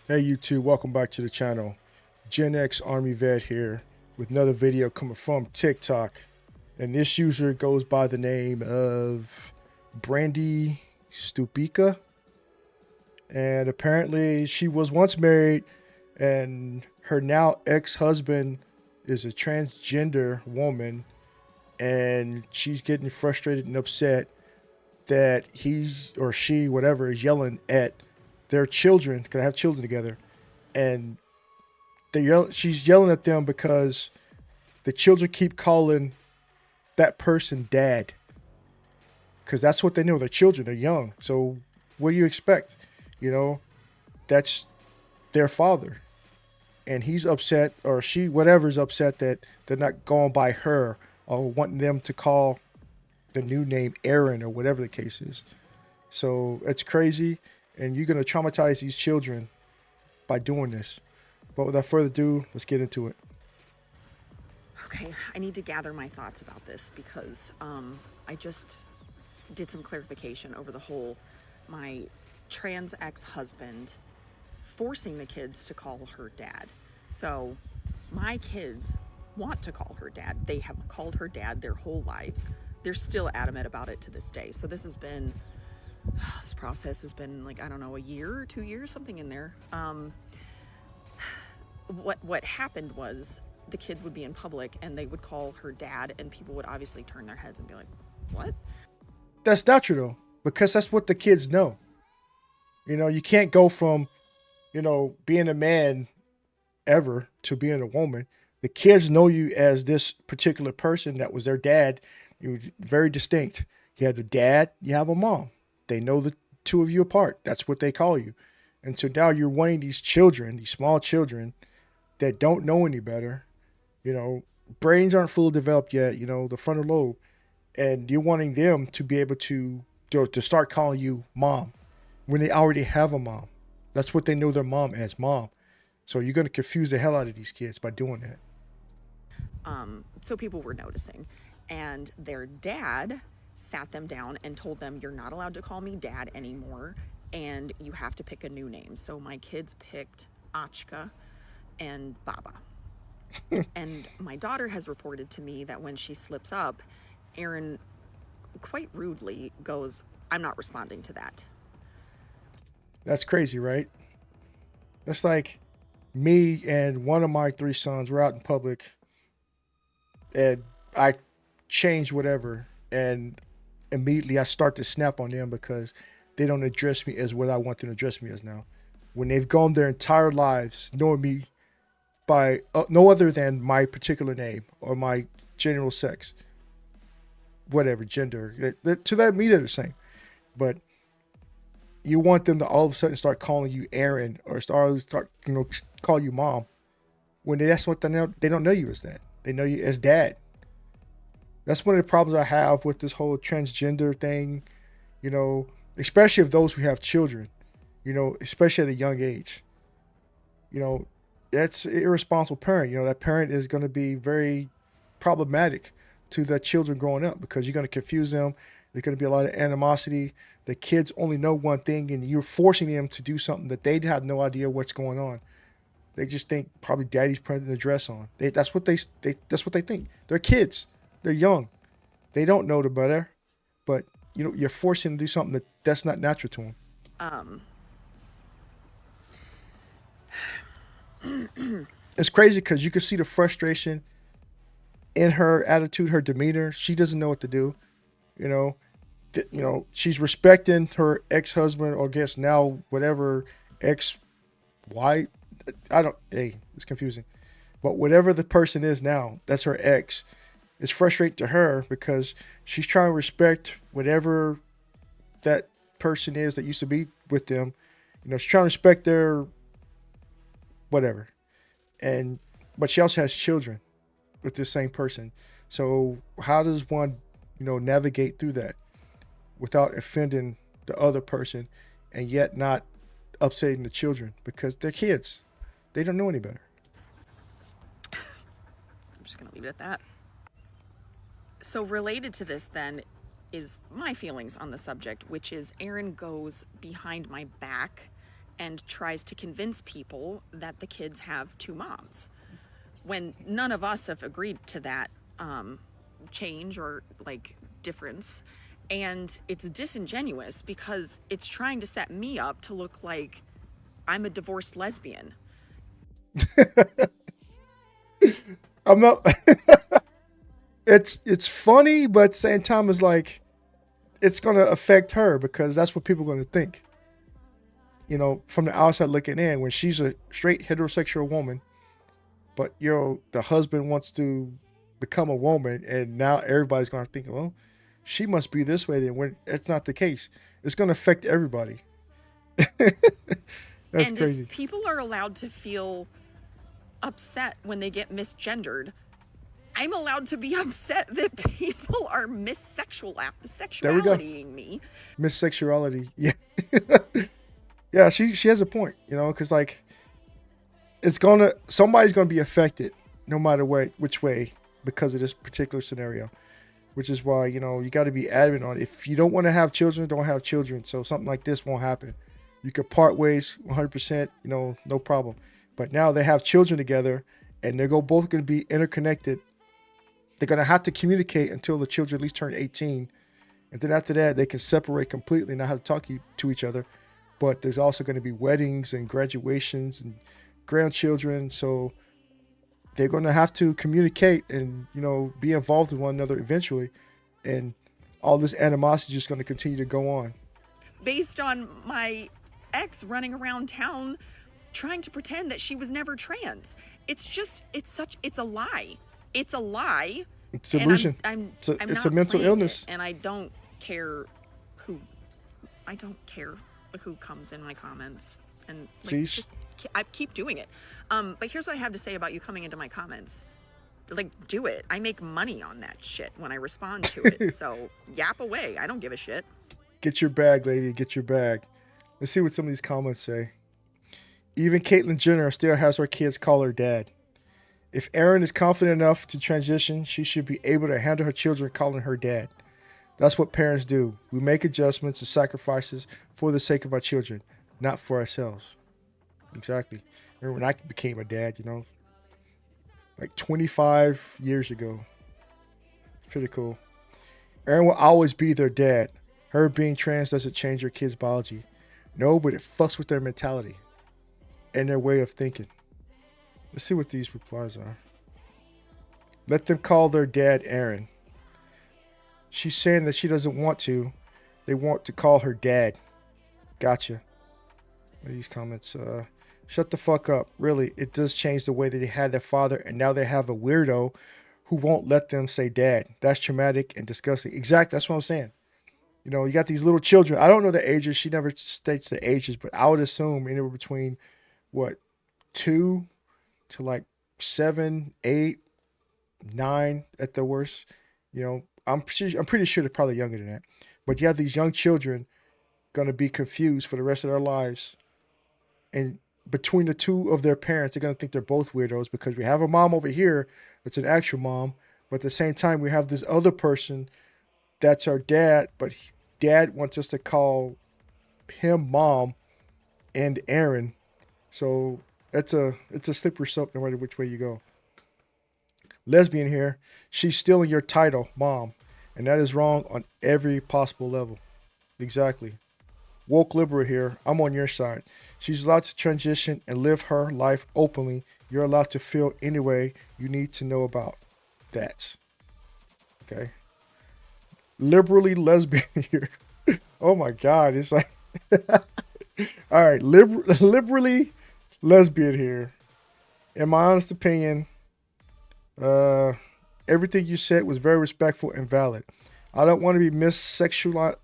Hey YouTube, welcome back to the channel. Gen X Army Vet here with another video coming from TikTok. And this user goes by the name of Brandy Stupika. And apparently she was once married and her now ex-husband is a transgender woman, and she's getting frustrated and upset that he's or she, whatever, is yelling at their children, because they have children together, and she's yelling at them because the children keep calling that person dad, because that's what they know. They're children, they're young. So what do you expect? You know, that's their father. And he's upset, or she, whatever's upset, that they're not going by her or wanting them to call the new name Aaron or whatever the case is. So it's crazy. And you're going to traumatize these children by doing this. But without further ado, let's get into it. Okay, I need to gather my thoughts about this because I just did some clarification over the whole my trans ex-husband forcing the kids to call her dad. So my kids want to call her dad. They have called her dad their whole lives. They're still adamant about it to this day. So this process has been like, I don't know, a year or 2 years, something in there. What happened was the kids would be in public and they would call her dad, and people would obviously turn their heads and be like, what? That's natural though, because that's what the kids know. You know, you can't go from, being a man ever to being a woman. The kids know you as this particular person that was their dad. You were very distinct. You had a dad, you have a mom. They know the two of you apart. That's what they call you. And so now you're wanting these children, these small children that don't know any better, you know, brains aren't fully developed yet, the frontal lobe, and you're wanting them to be able to start calling you mom when they already have a mom. That's what they know their mom as, mom. So you're going to confuse the hell out of these kids by doing that. So people were noticing. And their dad sat them down and told them, you're not allowed to call me dad anymore, and you have to pick a new name. So my kids picked Achka and Baba. And my daughter has reported to me that when she slips up, Aaron quite rudely goes, I'm not responding to that. That's crazy, right? That's like me and one of my three sons were out in public, and I change whatever, and immediately I start to snap on them because they don't address me as what I want them to address me as now. When they've gone their entire lives knowing me by no other than my particular name or my general sex, whatever gender, to that me they're the same. But you want them to all of a sudden start calling you Aaron or start call you mom when that's what they know. They don't know you as that. They know you as dad. That's one of the problems I have with this whole transgender thing, especially of those who have children, especially at a young age. You know, that's an irresponsible parent. That parent is going to be very problematic to the children growing up because you're going to confuse them. There's going to be a lot of animosity. The kids only know one thing, and you're forcing them to do something that they have no idea what's going on. They just think probably daddy's putting the dress on. That's what that's what they think. They're kids. They're young. They don't know the better, but you're forcing them to do something that's not natural to them. Um, It's crazy because you can see the frustration in her attitude, her demeanor. She doesn't know what to do. You know, she's respecting her ex-husband, or I guess now whatever ex-wife. I don't. Hey, it's confusing. But whatever the person is now, that's her ex. It's frustrating to her because she's trying to respect whatever that person is that used to be with them. She's trying to respect their whatever, and but she also has children with this same person. So how does one, navigate through that without offending the other person, and yet not upsetting the children because they're kids, they don't know any better. I'm just going to leave it at that. So, related to this, then, is my feelings on the subject, which is Aaron goes behind my back and tries to convince people that the kids have two moms, when none of us have agreed to that change or like difference. And it's disingenuous because it's trying to set me up to look like I'm a divorced lesbian. I'm not. It's funny, but at the same time, it's like it's gonna affect her because that's what people are gonna think. You know, from the outside looking in, when she's a straight heterosexual woman, but the husband wants to become a woman, and now everybody's gonna think, well, she must be this way. Then when it's not the case, it's gonna affect everybody. That's And if crazy. people are allowed to feel upset when they get misgendered, I'm allowed to be upset that people are There we go. sexualitying me. Miss sexuality. Yeah. Yeah, she has a point, because like somebody's gonna be affected no matter which way because of this particular scenario. Which is why, you got to be adamant on it. If you don't want to have children, don't have children. So something like this won't happen. You could part ways 100%, no problem. But now they have children together and they're both going to be interconnected. They're going to have to communicate until the children at least turn 18. And then after that, they can separate completely, not have to talk to each other. But there's also going to be weddings and graduations and grandchildren. So they're going to have to communicate and, be involved with one another eventually. And all this animosity is just going to continue to go on. Based on my ex running around town trying to pretend that she was never trans. It's a lie. It's a lie. It's illusion. I'm it's not a mental playing illness. it, and I don't care who who comes in my comments. And like, I keep doing it. But here's what I have to say about you coming into my comments. Like, do it. I make money on that shit when I respond to it. So yap away. I don't give a shit. Get your bag, lady. Get your bag. Let's see what some of these comments say. Even Caitlyn Jenner still has her kids call her dad. If Erin is confident enough to transition, she should be able to handle her children calling her dad. That's what parents do. We make adjustments and sacrifices for the sake of our children, not for ourselves. Exactly. Remember when I became a dad, like 25 years ago. Pretty cool. Erin will always be their dad. Her being trans doesn't change her kids' biology. No, but it fucks with their mentality and their way of thinking. Let's see what these replies are. Let them call their dad Aaron. She's saying that she doesn't want to. They want to call her dad. Gotcha. These comments. Shut the fuck up. Really, it does change the way that they had their father, and now they have a weirdo who won't let them say dad. That's traumatic and disgusting. Exactly. That's what I'm saying. You got these little children. I don't know the ages. She never states the ages, but I would assume anywhere between, 2 to like 7, 8, 9 at the worst. I'm pretty sure they're probably younger than that. But you have these young children going to be confused for the rest of their lives. And between the two of their parents, they're going to think they're both weirdos because we have a mom over here that's an actual mom. But at the same time, we have this other person that's our dad, but dad wants us to call him mom and Aaron. So it's a slippery slope no matter which way you go. Lesbian here, she's stealing your title, mom. And that is wrong on every possible level. Exactly. Woke liberal here, I'm on your side. She's allowed to transition and live her life openly. You're allowed to feel any way you need to know about that. Okay. Liberally lesbian here. Oh my God. It's like, all right. Liberally lesbian here. In my honest opinion, everything you said was very respectful and valid. I don't want to be missexual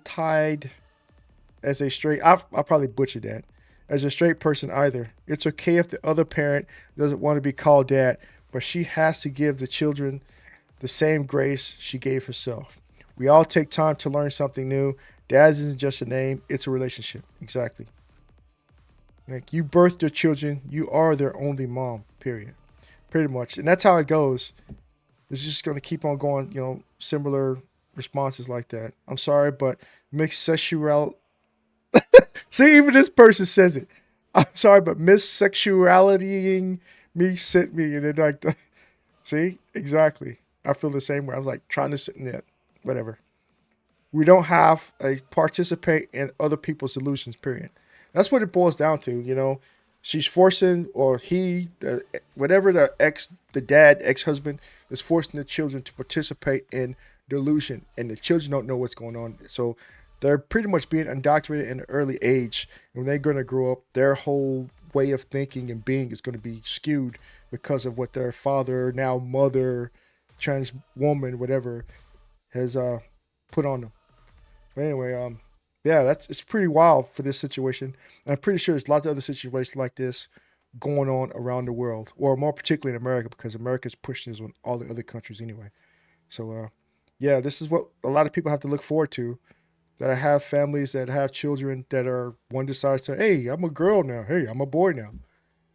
tied as a straight. I'll probably butcher that. As a straight person either. It's okay if the other parent doesn't want to be called dad, but she has to give the children the same grace she gave herself. We all take time to learn something new. Dad isn't just a name, it's a relationship. Exactly. Like, you birthed your children, you are their only mom, period. Pretty much. And that's how it goes. It's just going to keep on going, similar responses like that. I'm sorry, but mixed sexual. See, even this person says it. I'm sorry, but mixed sexualitying me sent me, and then like, see, exactly. I feel the same way. I was like trying to sit in that, whatever. We don't have a participate in other people's illusions. Period. That's what it boils down to. You know, she's forcing, or he, whatever the dad, ex-husband is forcing the children to participate in delusion, and the children don't know what's going on. So they're pretty much being indoctrinated in an early age. And when they're going to grow up, their whole way of thinking and being is going to be skewed because of what their father, now mother, trans woman, whatever, has put on them. But anyway, yeah, it's pretty wild for this situation. And I'm pretty sure there's lots of other situations like this going on around the world, or more particularly in America, because America's pushing this on all the other countries anyway. So, yeah, this is what a lot of people have to look forward to. That I have families that have children that are one decides to, hey, I'm a girl now, hey, I'm a boy now,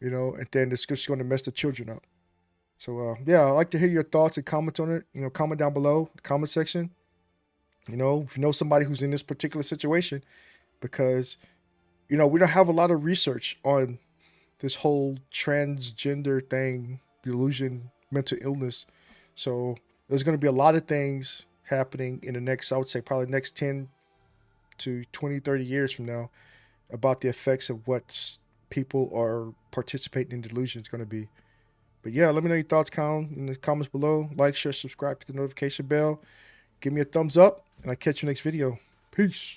you know, and then it's just going to mess the children up. So, yeah, I'd like to hear your thoughts and comments on it. You know, comment down below, the comment section. You know, if you know somebody who's in this particular situation, because, you know, we don't have a lot of research on this whole transgender thing, delusion, mental illness. So there's going to be a lot of things happening in the next, I would say, probably next 10 to 20, 30 years from now about the effects of what people are participating in delusion is going to be. But yeah, let me know your thoughts, Colin, in the comments below. Like, share, subscribe, hit the notification bell. Give me a thumbs up, and I'll catch you next video. Peace.